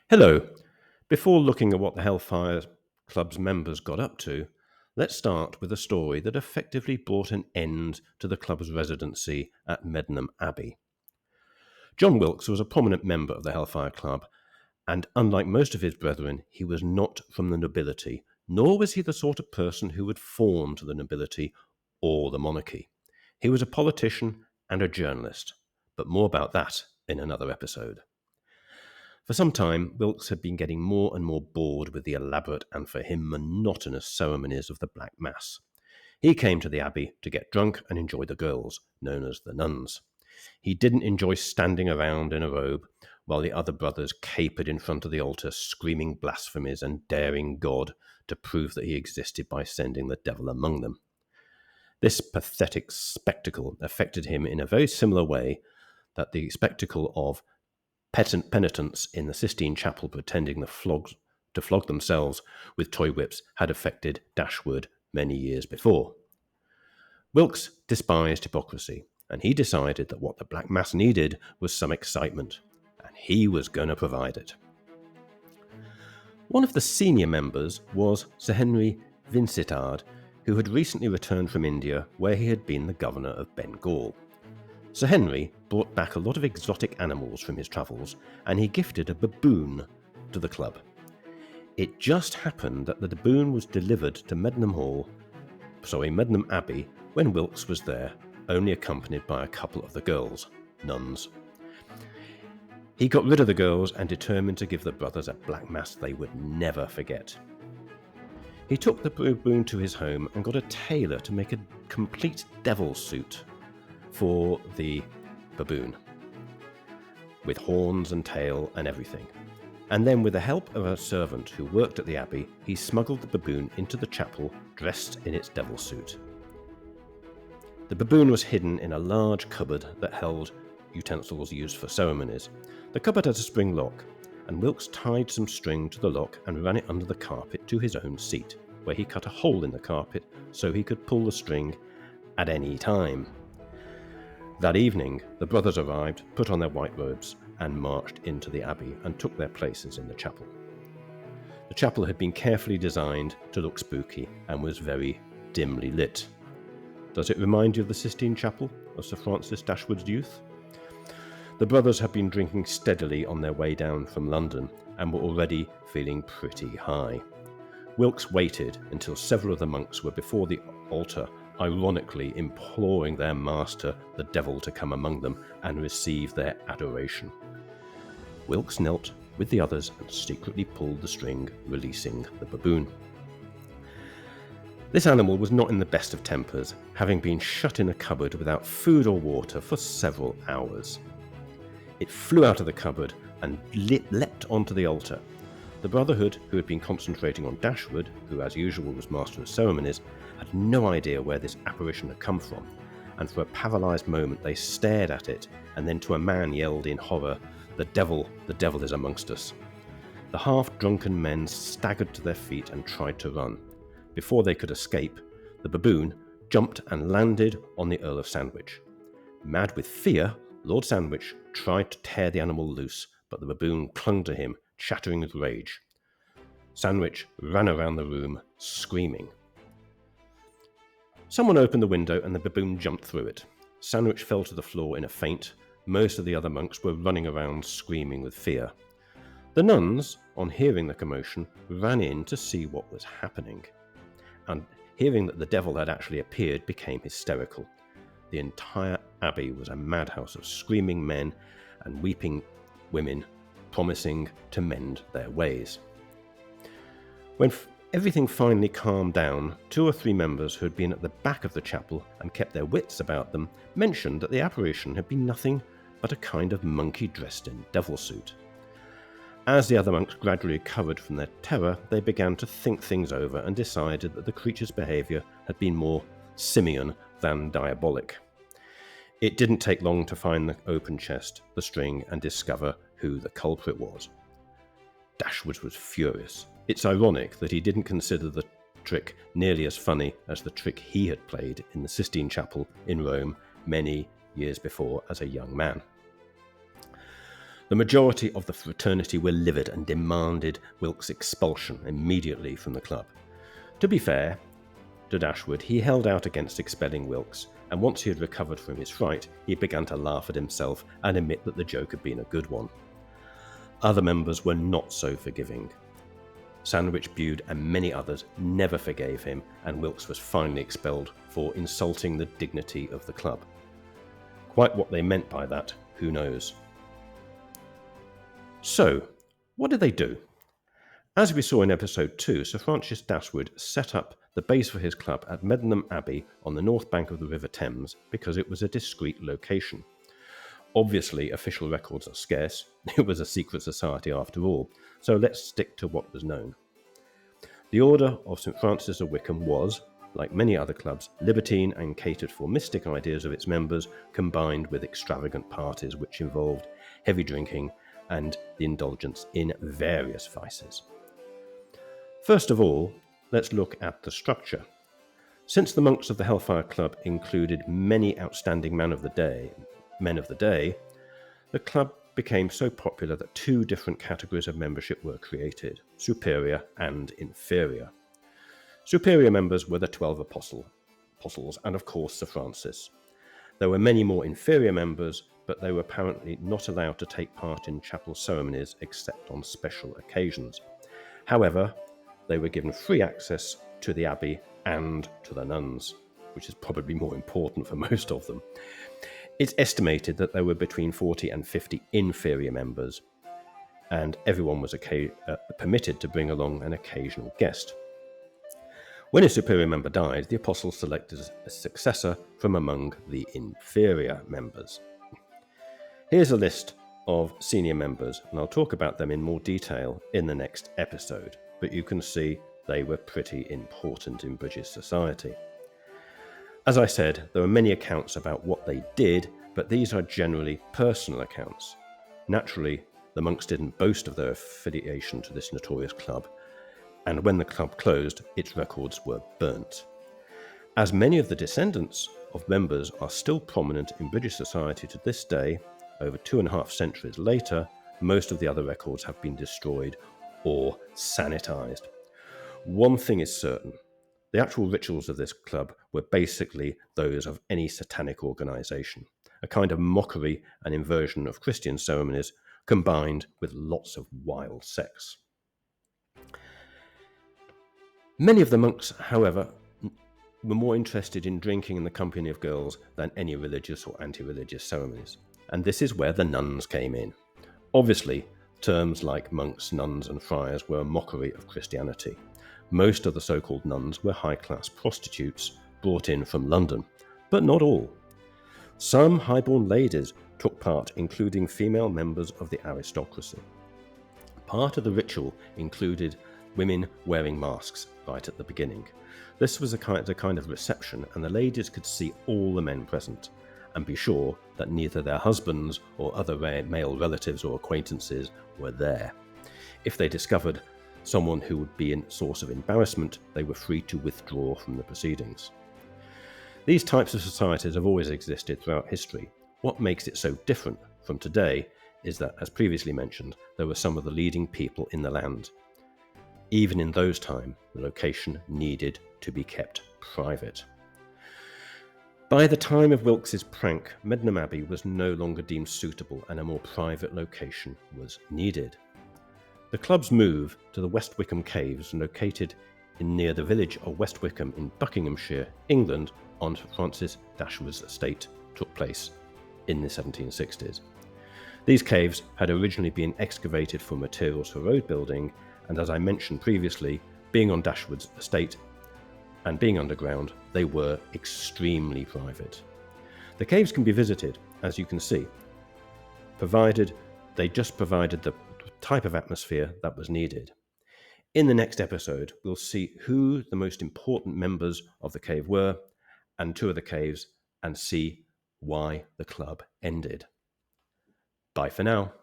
Hello. Before looking at what the Hellfire Club's members got up to, let's start with a story that effectively brought an end to the club's residency at Medmenham Abbey. John Wilkes was a prominent member of the Hellfire Club, and unlike most of his brethren, he was not from the nobility, nor was he the sort of person who would fawn to the nobility or the monarchy. He was a politician and a journalist, but more about that in another episode. For some time, Wilkes had been getting more and more bored with the elaborate and for him monotonous ceremonies of the Black Mass. He came to the abbey to get drunk and enjoy the girls, known as the nuns. He didn't enjoy standing around in a robe while the other brothers capered in front of the altar, screaming blasphemies and daring God to prove that he existed by sending the devil among them. This pathetic spectacle affected him in a very similar way that the spectacle of penitents in the Sistine Chapel pretending to flog themselves with toy whips had affected Dashwood many years before. Wilkes despised hypocrisy, and he decided that what the Black Mass needed was some excitement, and he was going to provide it. One of the senior members was Sir Henry Vinceard, who had recently returned from India, where he had been the governor of Bengal. Sir Henry brought back a lot of exotic animals from his travels, and he gifted a baboon to the club. It just happened that the baboon was delivered to Medmenham Abbey, when Wilkes was there, only accompanied by a couple of the girls, nuns. He got rid of the girls and determined to give the brothers a Black Mass they would never forget. He took the baboon to his home and got a tailor to make a complete devil suit for the baboon, with horns and tail and everything. And then, with the help of a servant who worked at the abbey, he smuggled the baboon into the chapel dressed in its devil suit. The baboon was hidden in a large cupboard that held utensils used for ceremonies. The cupboard had a spring lock, and Wilkes tied some string to the lock and ran it under the carpet to his own seat, where he cut a hole in the carpet so he could pull the string at any time. That evening, the brothers arrived, put on their white robes, and marched into the abbey and took their places in the chapel. The chapel had been carefully designed to look spooky and was very dimly lit. Does it remind you of the Sistine Chapel of Sir Francis Dashwood's youth? The brothers had been drinking steadily on their way down from London and were already feeling pretty high. Wilkes waited until several of the monks were before the altar, ironically imploring their master, the devil, to come among them and receive their adoration. Wilkes knelt with the others and secretly pulled the string, releasing the baboon. This animal was not in the best of tempers, having been shut in a cupboard without food or water for several hours. It flew out of the cupboard and leapt onto the altar. The Brotherhood, who had been concentrating on Dashwood, who as usual was master of ceremonies, had no idea where this apparition had come from, and for a paralysed moment they stared at it, and then to a man yelled in horror, the devil is amongst us." The half-drunken men staggered to their feet and tried to run. Before they could escape, the baboon jumped and landed on the Earl of Sandwich. Mad with fear, Lord Sandwich tried to tear the animal loose, but the baboon clung to him, chattering with rage. Sandwich ran around the room, screaming. Someone opened the window and the baboon jumped through it. Sandwich fell to the floor in a faint. Most of the other monks were running around, screaming with fear. The nuns, on hearing the commotion, ran in to see what was happening, and hearing that the devil had actually appeared, became hysterical. The entire abbey was a madhouse of screaming men and weeping women, promising to mend their ways. When everything finally calmed down, 2 or 3 members who had been at the back of the chapel and kept their wits about them mentioned that the apparition had been nothing but a kind of monkey dressed in devil suit. As the other monks gradually recovered from their terror, they began to think things over and decided that the creature's behaviour had been more simian than diabolic. It didn't take long to find the open chest, the string, and discover who the culprit was. Dashwood was furious. It's ironic that he didn't consider the trick nearly as funny as the trick he had played in the Sistine Chapel in Rome many years before as a young man. The majority of the fraternity were livid and demanded Wilkes' expulsion immediately from the club. To be fair to Dashwood, he held out against expelling Wilkes, and once he had recovered from his fright, he began to laugh at himself and admit that the joke had been a good one. Other members were not so forgiving. Sandwich, Bude, and many others never forgave him, and Wilkes was finally expelled for insulting the dignity of the club. Quite what they meant by that, who knows? So, what did they do? As we saw in episode 2, Sir Francis Dashwood set up the base for his club at Medmenham Abbey on the north bank of the River Thames because it was a discreet location. Obviously, official records are scarce. It was a secret society after all, so let's stick to what was known. The Order of St Francis of Wickham was, like many other clubs, libertine and catered for mystic ideas of its members, combined with extravagant parties which involved heavy drinking and the indulgence in various vices. First of all, let's look at the structure. Since the monks of the Hellfire Club included many outstanding men of the day, the club became so popular that two different categories of membership were created, superior and inferior. Superior members were the 12 apostles and of course Sir Francis. There were many more inferior members, but they were apparently not allowed to take part in chapel ceremonies except on special occasions. However, they were given free access to the abbey and to the nuns, which is probably more important for most of them. It's estimated that there were between 40 and 50 inferior members, and everyone was permitted to bring along an occasional guest. When a superior member died, the apostles selected a successor from among the inferior members. Here's a list of senior members, and I'll talk about them in more detail in the next episode, but you can see they were pretty important in British society. As I said, there are many accounts about what they did, but these are generally personal accounts. Naturally, the monks didn't boast of their affiliation to this notorious club, and when the club closed, its records were burnt. As many of the descendants of members are still prominent in British society to this day, over 2.5 centuries later, most of the other records have been destroyed or sanitized. One thing is certain. The actual rituals of this club were basically those of any satanic organization, a kind of mockery and inversion of Christian ceremonies combined with lots of wild sex. Many of the monks, however, were more interested in drinking in the company of girls than any religious or anti-religious ceremonies, and this is where the nuns came in. Obviously, terms like monks, nuns and friars were a mockery of Christianity. Most of the so-called nuns were high-class prostitutes brought in from London, but not all. Some high-born ladies took part, including female members of the aristocracy. Part of the ritual included women wearing masks right at the beginning. This was a kind of reception, and the ladies could see all the men present and be sure that neither their husbands or other male relatives or acquaintances were there. If they discovered someone who would be a source of embarrassment, they were free to withdraw from the proceedings. These types of societies have always existed throughout history. What makes it so different from today is that, as previously mentioned, there were some of the leading people in the land. Even in those times, the location needed to be kept private. By the time of Wilkes's prank, Medmenham Abbey was no longer deemed suitable and a more private location was needed. The club's move to the West Wycombe Caves, located near the village of West Wycombe in Buckinghamshire, England, on Francis Dashwood's estate, took place in the 1760s. These caves had originally been excavated for materials for road building, and as I mentioned previously, being on Dashwood's estate and being underground, they were extremely private. The caves can be visited, as you can see, provided they just provided the type of atmosphere that was needed. In the next episode, we'll see who the most important members of the cave were and tour the caves and see why the club ended. Bye for now.